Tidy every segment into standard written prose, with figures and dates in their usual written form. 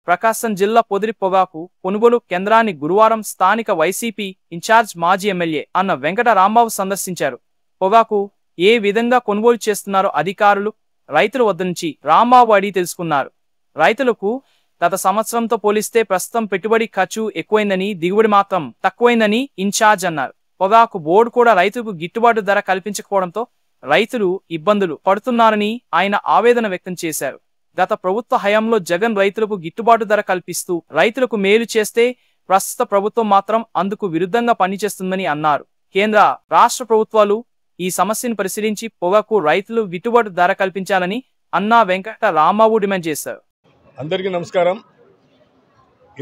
ప్రకాశం జిల్లా పొదిలి పొగాకు కొనుగోలు కేంద్రాన్ని గురువారం స్థానిక వైసీపీ ఇన్ఛార్జ్ మాజీ ఎమ్మెల్యే అన్న వెంకట రాంబాబు సందర్శించారు. పొగాకు ఏ విధంగా కొనుగోలు చేస్తున్నారో అధికారులు, రైతుల వద్ద నుంచి రాంబాబు అడిగి తెలుసుకున్నారు. రైతులకు గత సంవత్సరంతో పోలిస్తే ప్రస్తుతం పెట్టుబడి ఖర్చు ఎక్కువైందని, దిగుబడి మాత్రం తక్కువైందని ఇన్ఛార్జ్ అన్నారు. పొగాకు బోర్డు కూడా రైతులకు గిట్టుబాటు ధర కల్పించకపోవడంతో రైతులు ఇబ్బందులు పడుతున్నారని ఆయన ఆవేదన వ్యక్తం చేశారు. గత ప్రభుత్వ హయాంలో జగన్ రైతులకు గిట్టుబాటు ధర కల్పిస్తూ రైతులకు మేలు చేస్తే ప్రస్తుత ప్రభుత్వం మాత్రం అందుకు విరుద్ధంగా పనిచేస్తుందని అన్నారు. కేంద్ర, రాష్ట్ర ప్రభుత్వాలు ఈ సమస్యను పరిశీలించి పొగాకు రైతులు గిట్టుబాటు ధర కల్పించాలని అన్నా వెంకట రాంబాబు డిమాండ్ చేశారు. అందరికీ నమస్కారం.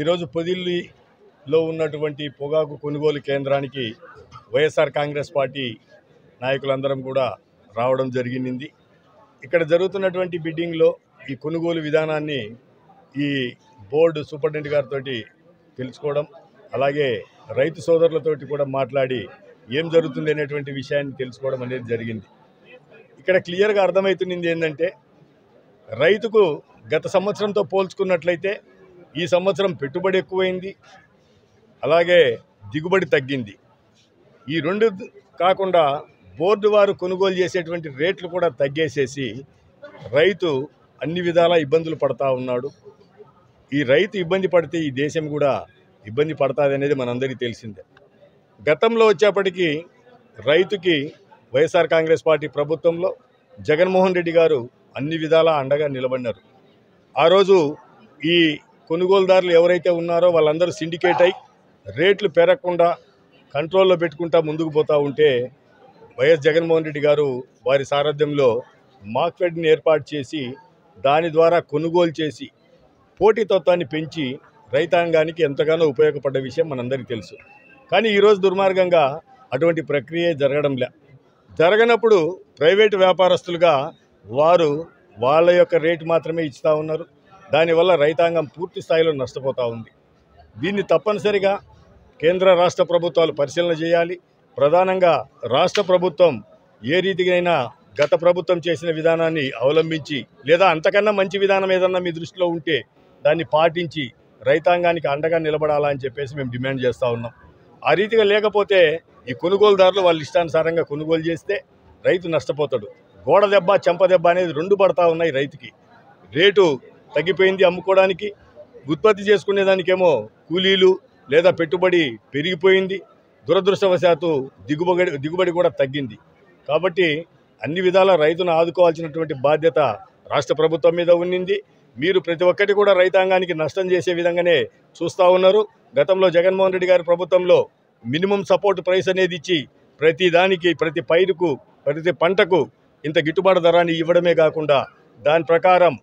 ఈరోజు పొదిలిలో ఉన్నటువంటి పొగాకు కొనుగోలు కేంద్రానికి వైఎస్ఆర్ కాంగ్రెస్ పార్టీ నాయకులందరం కూడా రావడం జరిగింది. ఇక్కడ జరుగుతున్నటువంటి బిడ్డింగ్లో ఈ కొనుగోలు విధానాన్ని ఈ బోర్డు సూపరింటెండెంట్ గారితో తెలుసుకోవడం, అలాగే రైతు సోదరులతోటి కూడా మాట్లాడి ఏం జరుగుతుంది అనేటువంటి విషయాన్ని తెలుసుకోవడం అనేది జరిగింది. ఇక్కడ క్లియర్గా అర్థమవుతున్నది ఏంటంటే, రైతుకు గత సంవత్సరంతో పోల్చుకున్నట్లయితే ఈ సంవత్సరం పెట్టుబడి ఎక్కువైంది, అలాగే దిగుబడి తగ్గింది. ఈ రెండు కాకుండా బోర్డు వారు కొనుగోలు చేసేటువంటి రేట్లు కూడా తగ్గేసేసి రైతు అన్ని విధాలా ఇబ్బందులు పడతా ఉన్నాడు. ఈ రైతు ఇబ్బంది పడితే ఈ దేశం కూడా ఇబ్బంది పడుతుంది అనేది మనందరికీ తెలిసిందే. గతంలో వచ్చేప్పటికీ రైతుకి వైఎస్ఆర్ కాంగ్రెస్ పార్టీ ప్రభుత్వంలో జగన్మోహన్ రెడ్డి గారు అన్ని విధాలా అండగా నిలబడినారు. ఆ రోజు ఈ కొనుగోలుదారులు ఎవరైతే ఉన్నారో వాళ్ళందరూ సిండికేట్ అయి రేట్లు పెరగకుండా కంట్రోల్లో పెట్టుకుంటా ముందుకు పోతూ ఉంటే వైఎస్ జగన్మోహన్ రెడ్డి గారు వారి సారథ్యంలో మార్కెట్ని ఏర్పాటు చేసి దాని ద్వారా కొనుగోలు చేసి పోటీతత్వాన్ని పెంచి రైతాంగానికి ఎంతగానో ఉపయోగపడ్డ విషయం మనందరికీ తెలుసు. కానీ ఈరోజు దుర్మార్గంగా అటువంటి ప్రక్రియ జరగనప్పుడు ప్రైవేటు వ్యాపారస్తులుగా వారు వాళ్ళ యొక్క రేటు మాత్రమే ఇస్తూ ఉన్నారు. దానివల్ల రైతాంగం పూర్తి స్థాయిలో నష్టపోతూ ఉంది. దీన్ని తప్పనిసరిగా కేంద్ర రాష్ట్ర ప్రభుత్వాలు పరిశీలన చేయాలి. ప్రధానంగా రాష్ట్ర ప్రభుత్వం ఏ రీతికైనా గత ప్రభుత్వం చేసిన విధానాన్ని అవలంబించి లేదా అంతకన్నా మంచి విధానం ఏదన్నా మీ దృష్టిలో ఉంటే దాన్ని పాటించి రైతాంగానికి అండగా నిలబడాలని చెప్పేసి మేము డిమాండ్ చేస్తూ ఉన్నాం. ఆ రీతిగా లేకపోతే ఈ కొనుగోలుదారులు వాళ్ళ ఇష్టానుసారంగా కొనుగోలు చేస్తే రైతు నష్టపోతాడు. గోడ దెబ్బ, చెంప దెబ్బ అనేది రెండు పడతా ఉన్నాయి. రైతుకి రేటు తగ్గిపోయింది అమ్ముకోవడానికి, ఉత్పత్తి చేసుకునేదానికేమో కూలీలు లేదా పెట్టుబడి పెరిగిపోయింది. దురదృష్టవశాత్తు దిగుబడి కూడా తగ్గింది. కాబట్టి అన్ని విధాల రైతును ఆదుకోవాల్సినటువంటి బాధ్యత రాష్ట్ర ప్రభుత్వం మీద ఉన్నింది. మీరు ప్రతి ఒక్కటి కూడా రైతాంగానికి నష్టం చేసే విధంగానే చూస్తూ ఉన్నారు. గతంలో జగన్మోహన్ రెడ్డి గారి ప్రభుత్వంలో మినిమం సపోర్ట్ ప్రైస్ అనేది ఇచ్చి ప్రతి దానికి, ప్రతి పైరుకు, ప్రతి పంటకు ఇంత గిట్టుబాటు ధరాన్ని ఇవ్వడమే కాకుండా దాని ప్రకారం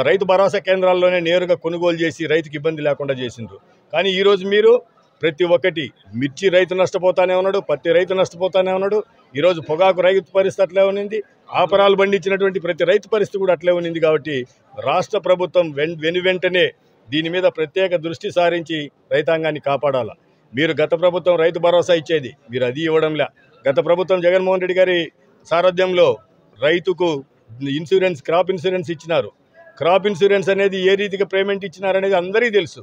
రైతు భరోసా కేంద్రాల్లోనే నేరుగా కొనుగోలు చేసి రైతుకి ఇబ్బంది లేకుండా చేసిండ్రు. కానీ ఈరోజు మీరు ప్రతి ఒక్కటి, మిర్చి రైతు నష్టపోతానే ఉన్నాడు, పత్తి రైతు నష్టపోతానే ఉన్నాడు. ఈరోజు పొగాకు రైతు పరిస్థితి అట్లే ఉన్నింది, ఆపరాలు పండించినటువంటి ప్రతి రైతు పరిస్థితి కూడా అట్లే ఉన్నింది. కాబట్టి రాష్ట్ర ప్రభుత్వం వెంటనే దీని మీద ప్రత్యేక దృష్టి సారించి రైతాంగాన్ని కాపాడాల. మీరు గత ప్రభుత్వం రైతు భరోసా ఇచ్చేది, మీరు అది ఇవ్వడంలే. గత ప్రభుత్వం జగన్మోహన్ రెడ్డి గారి సారథ్యంలో రైతుకు ఇన్సూరెన్స్, క్రాప్ ఇన్సూరెన్స్ ఇచ్చినారు. క్రాప్ ఇన్సూరెన్స్ అనేది ఏ రీతిగా పేమెంట్ ఇచ్చినారనేది అందరికీ తెలుసు.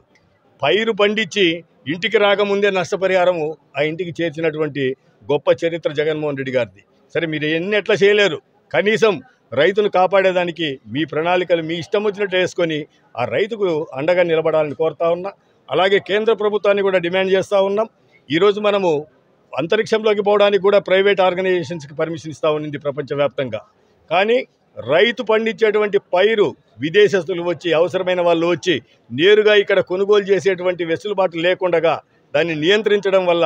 పైరు పండించి ఇంటికి రాకముందే నష్టపరిహారము ఆ ఇంటికి చేర్చినటువంటి గొప్ప చరిత్ర జగన్మోహన్ రెడ్డి గారిది. సరే, మీరు ఎట్లా చేయలేరు, కనీసం రైతును కాపాడేదానికి మీ ప్రణాళికలు మీ ఇష్టం వచ్చినట్టు వేసుకొని ఆ రైతుకు అండగా నిలబడాలని కోరుతా ఉన్నా. అలాగే కేంద్ర ప్రభుత్వాన్ని కూడా డిమాండ్ చేస్తూ ఉన్నాం. ఈరోజు మనము అంతరిక్షంలోకి పోవడానికి కూడా ప్రైవేట్ ఆర్గనైజేషన్స్కి పర్మిషన్ ఇస్తూ ఉన్నింది ప్రపంచవ్యాప్తంగా. కానీ రైతు పండించేటువంటి పైరు విదేశస్తులు వచ్చి, అవసరమైన వాళ్ళు వచ్చి నేరుగా ఇక్కడ కొనుగోలు చేసేటువంటి వెసులుబాటు లేకుండా దాన్ని నియంత్రించడం వల్ల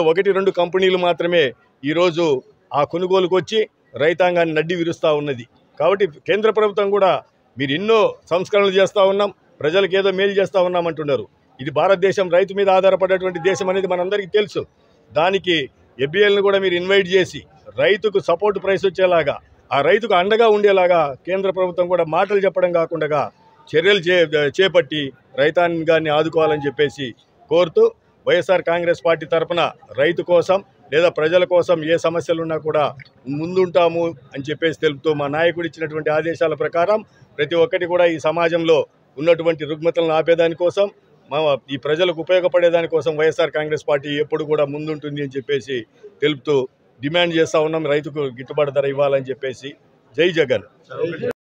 1-2 కంపెనీలు మాత్రమే ఈరోజు ఆ కొనుగోలుకు వచ్చి రైతాంగాన్ని నడ్డి విరుస్తూ ఉన్నది. కాబట్టి కేంద్ర ప్రభుత్వం కూడా మీరు ఎన్నో సంస్కరణలు చేస్తూ ఉన్నాం, ప్రజలకు ఏదో మేలు చేస్తూ ఉన్నామంటున్నారు. ఇది భారతదేశం రైతు మీద ఆధారపడేటువంటి దేశం అనేది మనందరికీ తెలుసు. దానికి ఎఫ్బిఎల్ని కూడా మీరు ఇన్వైట్ చేసి రైతుకు సపోర్ట్ ప్రైస్ వచ్చేలాగా, ఆ రైతుకు అండగా ఉండేలాగా కేంద్ర ప్రభుత్వం కూడా మాటలు చెప్పడం కాకుండా చర్యలు చేపట్టి రైతాంగాన్ని ఆదుకోవాలని చెప్పేసి కోరుతూ, వైఎస్ఆర్ కాంగ్రెస్ పార్టీ తరఫున రైతు కోసం లేదా ప్రజల కోసం ఏ సమస్యలున్నా కూడా ముందుంటాము అని చెప్పేసి తెలుపుతూ, మా నాయకుడు ఇచ్చినటువంటి ఆదేశాల ప్రకారం ప్రతి ఒక్కటి కూడా ఈ సమాజంలో ఉన్నటువంటి రుగ్మతలను ఆపేదానికోసం ఈ ప్రజలకు ఉపయోగపడేదానికోసం వైఎస్ఆర్ కాంగ్రెస్ పార్టీ ఎప్పుడు కూడా ముందుంటుంది అని చెప్పేసి తెలుపుతూ డిమాండ్ చేస్తూ ఉన్నాం. రైతుకు గిట్టుబాటు ధర ఇవ్వాలని చెప్పేసి. జై జగన్.